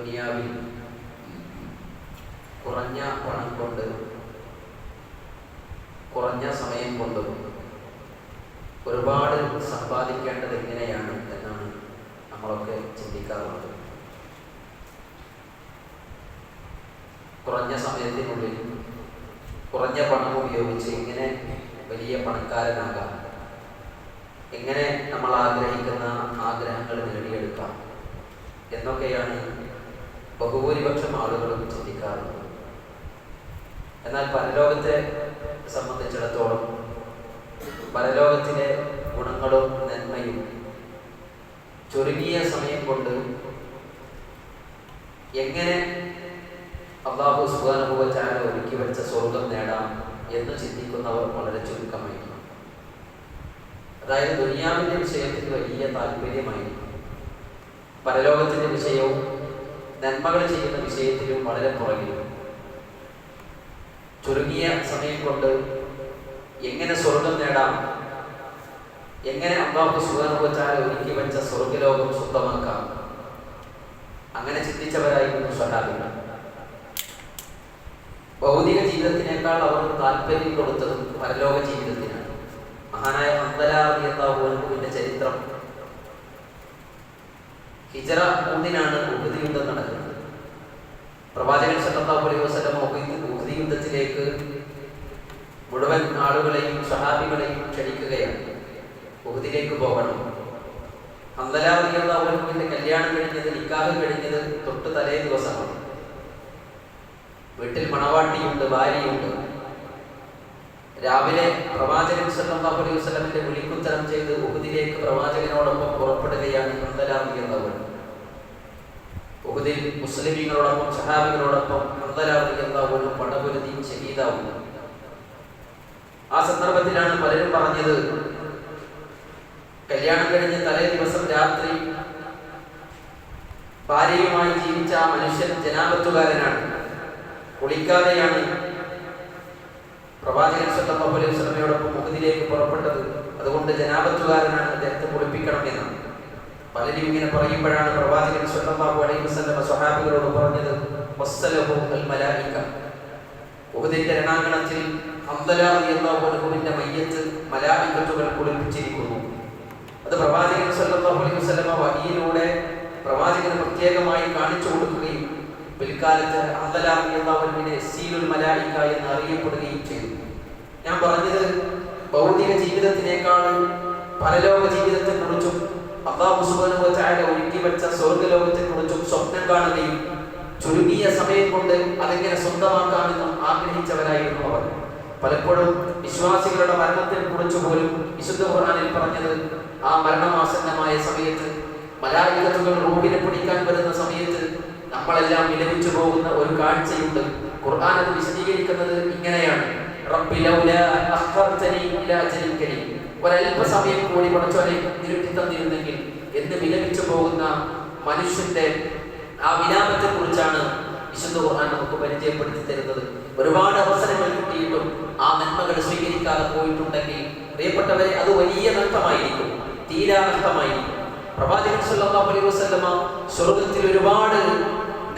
ദുനിയാവിൽ കുറഞ്ഞ പണം കൊണ്ട് കുറഞ്ഞ സമയം കൊണ്ട് ഒരുപാട് സമ്പാദിക്കേണ്ടത് എങ്ങനെയാണ് എന്നാണ് നമ്മളൊക്കെ ചിന്തിക്കാറുള്ളത്. കുറഞ്ഞ സമയത്തിനുള്ളിൽ കുറഞ്ഞ പണം ഉപയോഗിച്ച് എങ്ങനെ വലിയ പണക്കാരനാകാം, എങ്ങനെ നമ്മൾ ആഗ്രഹിക്കുന്ന ആഗ്രഹങ്ങൾ നേടിയെടുക്കാം എന്നൊക്കെയാണ് ബഹുഭൂരിപക്ഷം ആളുകളും ചിന്തിക്കാറുള്ളത്. എന്നാൽ പരലോകത്തെ സംബന്ധിച്ചിടത്തോളം പരലോകത്തിലെ ഗുണങ്ങളും നന്മയും ചുരുങ്ങിയ സമയം കൊണ്ട് എങ്ങനെ അല്ലാഹു സുബ്ഹാനഹു വ തആല ഒരുക്കി വെച്ച സ്വർഗം നേടാം എന്ന് ചിന്തിക്കുന്നവർ വളരെ ചുരുക്കമായിരിക്കും. അതായത് ദുനിയാവിന്റെ വിഷയത്തിൽ വലിയ താല്പര്യമായിരിക്കും, പരലോകത്തിന്റെ വിഷയവും നന്മകൾ ചെയ്യുന്ന വിഷയത്തിലും വളരെ പുറകിലും. ചുരുങ്ങിയ സമയം കൊണ്ട് എങ്ങനെ സ്വർഗം നേടാം, എങ്ങനെ അല്ലാഹു സുബ്ഹാനഹു വ തആല ഒരുക്കി വെച്ച സ്വർഗ്ഗലോകം സ്വന്തമാക്കാം, അങ്ങനെ ചിന്തിച്ചവരായിരുന്നു സ്വഹാബികൾ. ഭൗതിക ജീവിതത്തിനേക്കാൾ അവർ താല്പര്യം കൊടുത്തത് പരലോക ജീവിതത്തിനാണ്. മഹാനായ ഹംദല റളിയല്ലാഹു അൻഹുവിന്റെ ചരിത്രം, ഹിജ്റ 3-നാണ് ഉഹദ് യുദ്ധം നടക്കുന്നത്. പ്രവാചകൻ സല്ലല്ലാഹു അലൈഹി വസല്ലം ഉഹദ് യുദ്ധത്തിലേക്ക് മുഴുവൻ ആളുകളെയും സ്വഹാബികളെയും ക്ഷണിക്കുകയാണ്. ഉഹദിലേക്ക് പോകണം. ഹംദല റളിയല്ലാഹു അൻഹുവിന്റെ കല്യാണം കഴിഞ്ഞത്, നിക്കാഹ് കഴിഞ്ഞത് തൊട്ട് തലേ ദിവസമാണ്. വീട്ടിൽ മണവാട്ടിയുണ്ട്, ഭാര്യയുണ്ട്. രാവിലെ പ്രവാചകൻ സല്ലല്ലാഹു അലൈഹി വസല്ലമിന്റെ വിളിക്കുത്തരം ചെയ്ത് ഉഹദിലേക്ക് പ്രവാചകനോടൊപ്പം പുറപ്പെടുകയാണ് ഹംദല റളിയല്ലാഹു അൻഹു. ഉഹദിൽ മുസ്ലിമീങ്ങളോടൊപ്പം സഹാബികളോടൊപ്പം ഹംദല റളിയല്ലാഹു അൻഹു പടപൊരുതി ഷഹീദാവുന്നു. ആ സന്ദർഭത്തിലാണ് പലരും പറഞ്ഞത്, കല്യാണം കഴിഞ്ഞ് തലേ ദിവസം രാത്രി ഭാര്യയുമായി ജീവിച്ച ആ മനുഷ്യൻ ജനാബത്തുകാരനാണ്, കുളിക്കാതെയാണ് പ്രവാചകൻ സല്ലല്ലാഹു അലൈഹി വസല്ലമയോടൊപ്പം ഉഹദിലേക്ക് പുറപ്പെട്ടത്. അതുകൊണ്ട് ജനാബത്തുകാരനാണ്, അദ്ദേഹത്തെ കുളിപ്പിക്കണം എന്നാണ്. പലരും ഇങ്ങനെ പറയുമ്പോഴാണ് പ്രവാചകൻ സല്ലല്ലാഹു അലൈഹി വസല്ലമ സ്വഹാബികളോട് പറഞ്ഞത്, വസ്സലഹു അൽ മലായിക. ഉഹദിന്റെ രണാങ്കണത്തിൽ ഹംദല റളിയല്ലാഹു അൻഹുവിന്റെ മയ്യത്ത് മലായികത്തുകൾ കുളിപ്പിച്ചിരിക്കുന്നു. അത് പ്രവാചകൻ സല്ലല്ലാഹു അലൈഹി വസല്ലമ വഹിയിലൂടെ പ്രവാചകന് പ്രത്യേകമായി കാണിച്ചു കൊടുക്കുകയും പിൽക്കാലത്ത് ഹംദല റളിയല്ലാഹു അൻഹുവിനെ സീലുൽ മലായിക എന്ന് അറിയപ്പെടുകയും ചെയ്തു. ഞാൻ പറഞ്ഞത് ഭൗതിക ജീവിതത്തിനേക്കാൾ പരലോക ജീവിതത്തെക്കുറിച്ചും അല്ലാഹു സുബ്ഹാനഹു വ തആല ഒരുക്കി വെച്ച സ്വർഗ്ഗലോകത്തെക്കുറിച്ചും സ്വപ്നം കാണുകയും ചുരുങ്ങിയ സമയം കൊണ്ട് അതെങ്ങനെ സ്വന്തമാക്കാമെന്നും ആഗ്രഹിച്ചവരായിരുന്നു അവർ. പലപ്പോഴും വിശ്വാസികളുടെ മരണത്തെ കുറിച്ച് പോലും വിശുദ്ധ ഖുർആനിൽ പറഞ്ഞത്, ആ മരണമാസന്നമായ സമയത്ത് മലായികത്തുകൾ റൂഹിനെ പിടിക്കാൻ വരുന്ന സമയത്ത് നമ്മളെല്ലാം വിലപിച്ചു പോകുന്ന ഒരു കാഴ്ചയുണ്ട്. ഖുർആൻ അത് വിശദീകരിക്കുന്നത് ഇങ്ങനെയാണ്, റബ്ബി ലൗലാ അഖർതനി ഇലാ അജലിൻ കരീം, ഒരല്പസമയം കൂടി പടച്ചോനെ നിരുത്തി തന്നിരുന്നെങ്കിൽ എന്ന് വിലപിച്ചു പോകുന്ന മനുഷ്യന്റെ ആ വിലാപത്തെ കുറിച്ചാണ് വിശുദ്ധ ഖുർആൻ നമുക്ക് പരിചയപ്പെടുത്തി തരുന്നത്. ഒരുപാട് അവസരങ്ങൾ കിട്ടിയിട്ടും ആ നന്മകൾ സ്വീകരിക്കാതെ പോയിട്ടുണ്ടെങ്കിൽ പ്രിയപ്പെട്ടവരെ, അത് വലിയ നഷ്ടമായിരിക്കും, തീരാ നഷ്ടമായിരിക്കും. പ്രവാചകൻ സല്ലല്ലാഹു അലൈഹി വസല്ലമ സ്വർഗ്ഗത്തിൽ ഒരുപാട്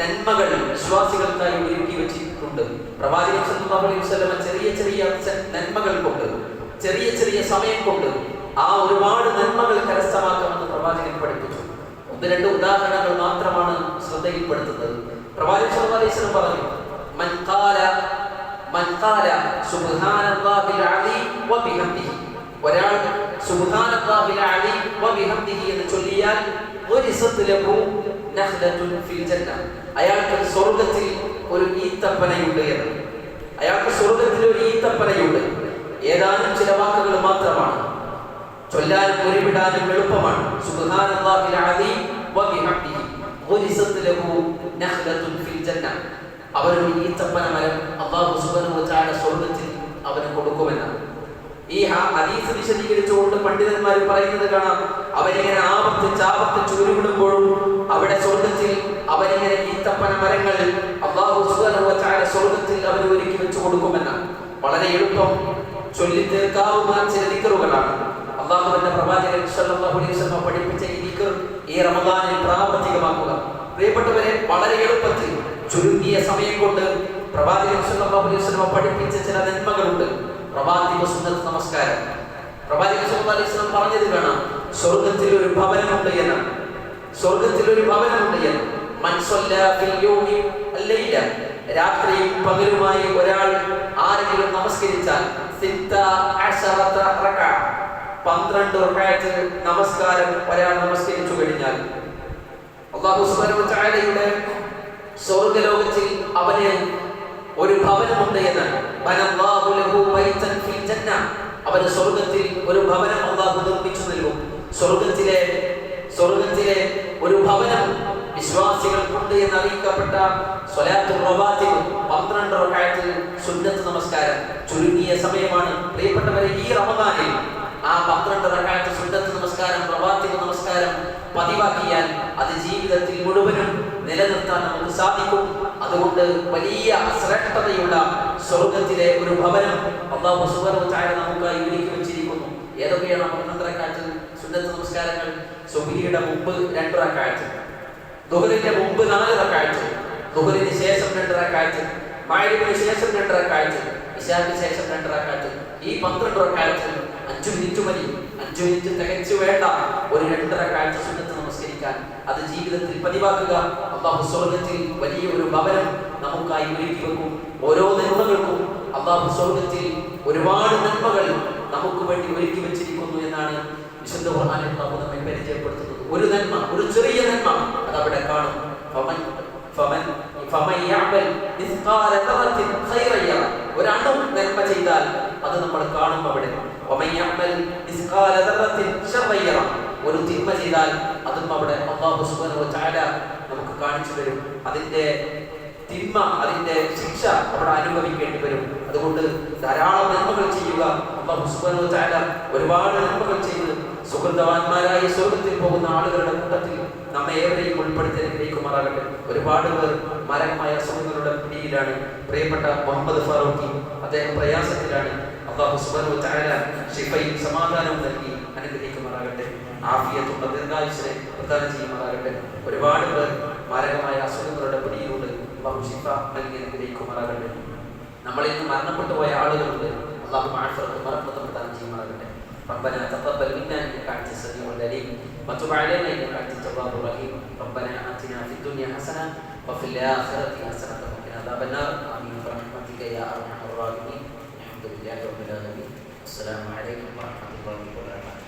നന്മകൾ വിശ്വാസികൾക്കായി ഒരുക്കി വെച്ചിട്ടുണ്ട്. പ്രവാചകൻ സല്ലല്ലാഹു അലൈഹി വസല്ലമ ചെറിയ ചെറിയ നന്മകൾ കൊണ്ട്, ചെറിയ ചെറിയ സമയം കൊണ്ട് ആ ഒരുപാട് നന്മകൾ കരസ്ഥമാക്കാമെന്ന് പ്രവാചകൻ പഠിപ്പിച്ചു. 1-2 ഉദാഹരണങ്ങൾ മാത്രമാണ് ശ്രദ്ധയിൽപ്പെടുത്തുന്നത്. പ്രവാചകൻ സല്ലല്ലാഹു അലൈഹി വസല്ലം പറഞ്ഞു, മൻ ഖാല സുബ്ഹാനല്ലാഹിൽ അലീം വ ബിഹംദിഹി, ഒരാൾ സുബ്ഹാനല്ലാഹിൽ അലീം വ ബിഹംദിഹി എന്ന് ചൊല്ലിയാൽ വരിസത് ലഹു നഖ്ലത്തുൻ ഫിൽ ജന്ന, അയാൾക്ക് സ്വർഗ്ഗത്തിൽ ഒരു ഈത്തപ്പനയുണ്ട് എന്ന്. അയാൾക്ക് സ്വർഗ്ഗത്തിൽ ഒരു ഈത്തപ്പനയുണ്ട്. ഏതാനും ചില വാക്കുകൾ മാത്രമാണ്, ചൊല്ലാനും ഉരുവിടാനും എളുപ്പമാണ്. സുബ്ഹാനല്ലാഹിൽ അലീം വ ബിഹംദിഹി വരിസത് ലഹു നഖ്ലത്തുൻ ഫിൽ ജന്ന, അവനൊരു ഈത്തപ്പന മരം അല്ലാഹു സുബ്ഹാനഹു വ തആല സ്വർഗ്ഗത്തിൽ അവന് കൊടുക്കുമെന്നാണ്. ഈ ഹദീസ് വിശദീകരിച്ചുകൊണ്ട് പണ്ഡിതന്മാർ പറയുന്നത് കാണാം, അവനിങ്ങനെ ആവർത്തിച്ച് ഉരുവിടുമ്പോഴും അവിടെ സ്വർഗ്ഗത്തിൽ അവനിങ്ങനെ ഈത്തപ്പന മരങ്ങൾ അല്ലാഹു സുബ്ഹാനഹു വ തആല സ്വർഗ്ഗത്തിൽ അവന് ഒരുക്കി വെച്ച് കൊടുക്കുമെന്നാണ്. വളരെ എളുപ്പം ചൊല്ലി തീർക്കാവുന്ന ചില ദിക്റുകളാണ്. അല്ലാഹുവിന്റെ പ്രവാചകൻ സല്ലല്ലാഹു അലൈഹി വസല്ലം പഠിപ്പിച്ച ഈ ദിക്ർ ഈ റമദാനിൽ പ്രാവർത്തികമാക്കുക. പ്രിയപ്പെട്ടവരെ, വളരെ എളുപ്പത്തിൽ ചുരുങ്ങിയ സമയം കൊണ്ട് പ്രവാചകൻ സല്ലല്ലാഹു അലൈഹി വസല്ലം പഠിപ്പിച്ച ചില നന്മകളുണ്ട്. റവാത്തിബ് സുന്നത്ത് നമസ്കാരം. പ്രവാചകൻ സല്ലല്ലാഹു അലൈഹി വസല്ലം പറഞ്ഞത് കാണാം, സ്വർഗ്ഗത്തിൽ ഒരു ഭവനമുണ്ട് എന്നാണ്. സ്വർഗ്ഗത്തിൽ ഒരു ഭവനമുണ്ട് എന്ന്. മൻ സല്ലല്ലാ ഫിൽ യൗമി അൽ-ലൈല, രാത്രിയും പകലുമായി ഒരാൾ ആരെങ്കിലും നമസ്കരിച്ചാൽ 16 റക്അ, 12 റക്അത്ത് നമസ്കാരം ഒരാൾ നമസ്കരിച്ചു കഴിഞ്ഞാൽ അല്ലാഹു സുബ്ഹാനഹു വ തആലയുടെ സ്വർഗ്ഗലോകത്തിൽ അവന് ഒരു ഭവനമുണ്ട് എന്നാണ്. ബനല്ലാഹു ലഹു ബൈതൻ ഫിൽ ജന്ന, അവന് സ്വർഗ്ഗത്തിൽ ഒരു ഭവനം അല്ലാഹു നിർമ്മിച്ചു നൽകും. സ്വർഗ്ഗത്തിലെ ഒരു ഭവനം വിശ്വാസികൾക്കുണ്ട് എന്ന് അറിയിക്കപ്പെട്ട സ്വലാത്തുൽ റവാത്തിബ് 12 റക്അത്ത് സുന്നത്ത് നമസ്കാരം ചുരുങ്ങിയ സമയമാണ്. പ്രിയപ്പെട്ടവരെ, ഈ റമദാനിൽ ആ 12 റക്അത്ത് സുന്നത്ത് നമസ്കാരം, റവാത്തിബ് നമസ്കാരം പതിവാക്കിയാൽ അത് ജീവിതത്തിൽ മുഴുവനും നിലനിർത്താൻ നമുക്ക് സാധിക്കും. അതുകൊണ്ട് വലിയ ശ്രേഷ്ഠതയുള്ള സ്വർഗ്ഗത്തിലെ ഒരു ഭവനം അല്ലാഹു സുബ്ഹാനഹു വ തആല നമുക്കായി ഒരുക്കി വെച്ചിരിക്കുന്നു. ഏതൊക്കെയാണ് 12 റക്അത്ത് സുന്നത്ത് നമസ്കാരങ്ങൾ? സുബ്ഹിയുടെ മുമ്പ് 2 റക്അത്ത്, ദുഹറിന്റെ മുമ്പ് 4 റക്അത്ത്, ദുഹറിന് ശേഷം 2 റക്അത്ത്, മഗ്രിബിന് ശേഷം 2 റക്അത്ത്, ഇശാക്ക് ശേഷം 2 റക്അത്ത്. ഈ 12 റക്അത്ത് 5 മിനിറ്റ് മതി. 5 മിനിറ്റ് തികച്ചു വേണ്ട ഒരു 2 റക്അത്ത് സുന്നത്ത് നമസ്കരിക്കാൻ. അത് ജീവിതത്തിൽ പതിവാക്കുക. അല്ലാഹു സ്വർഗ്ഗത്തിൽ വലിയ ഒരു ഭവനം നമുക്കായി ഒരുക്കി വെക്കും. ഓരോ നന്മകൾക്കും അല്ലാഹു സ്വർഗ്ഗത്തിൽ ഒരുപാട് നന്മകൾ നമുക്ക് വേണ്ടി ഒരുക്കി വെച്ചിരിക്കുന്നു എന്നാണ് വിശുദ്ധ ഖുർആനിൽ അല്ലാഹു നമ്മെ പരിചയപ്പെടുത്തുന്നത്. ഒരു നന്മ, ഒരു ചെറിയ നന്മ അതവിടെ കാണും. ഫമൻ യഅമൽ മിസ്ഖാല ദറത്തിൻ ഖൈറൻ യറ, ഒരു അണു നന്മ ചെയ്താൽ അത് നമ്മൾ കാണും അവിടെ. വമൻ യഅമൽ മിസ്ഖാല ദറത്തിൻ ശർറൻ യറ, ഒരു തിന്മ ചെയ്താൽ അതും അവിടെ അല്ലാഹു സുബ്ഹാനഹു വ തആല നമുക്ക് കാണിച്ചു തരും. അതിന്റെ തിന്മ, അതിന്റെ ശിക്ഷ അവിടെ അനുഭവിക്കേണ്ടി വരും. അതുകൊണ്ട് ധാരാളം നന്മകൾ ചെയ്യുക. അല്ലാഹു സുബ്ഹാനഹു വ തആല ഒരുപാട് നന്മകൾ ചെയ്ത് സുഹൃതവാന്മാരായി സ്വർഗ്ഗത്തിൽ പോകുന്ന ആളുകളുടെ കൂട്ടത്തിൽ നമ്മെ ഏവരെയും ഉൾപ്പെടുത്തി അനുഗ്രഹിക്കുമാറാകട്ടെ. ഒരുപാട് പേർ മാരകമായ അസുഖങ്ങളുടെ പിടിയിലാണ്. പ്രിയപ്പെട്ട മുഹമ്മദ് ഫാറൂഖി, അദ്ദേഹം പ്രയാസത്തിലാണ്. അല്ലാഹു സുബ്ഹാനഹു വ തആല ശിഫയും സമാധാനവും നൽകി അനുഗ്രഹിക്കുമാറാകട്ടെ. ആഫിയത്തുള്ള ദീർഘായുസ്സിനെ പ്രദാനം ചെയ്യുമാറാകട്ടെ. ഒരുപാട് പേർ മാരകമായ അസുഖങ്ങളുടെ പിടിയിലുണ്ട്. അല്ലാഹു ശിഫ നൽകി അനുഗ്രഹിക്കുമാറാകട്ടെ. നമ്മളിൽ നിന്ന് മരണപ്പെട്ടു പോയ ആളുകളുണ്ട്. അല്ലാഹു മഅഫറത്ത് പ്രദാനം ചെയ്യുമാറാകട്ടെ. ربنا تقبل منا انك انت السميع العليم وتب علينا انك انت التواب الرحيم. ربنا آتنا في الدنيا حسنه وفي الاخره حسنه وقنا عذاب النار. امين برحمتك يا ارحم الراحمين. الحمد لله رب العالمين. السلام عليكم ورحمه الله وبركاته.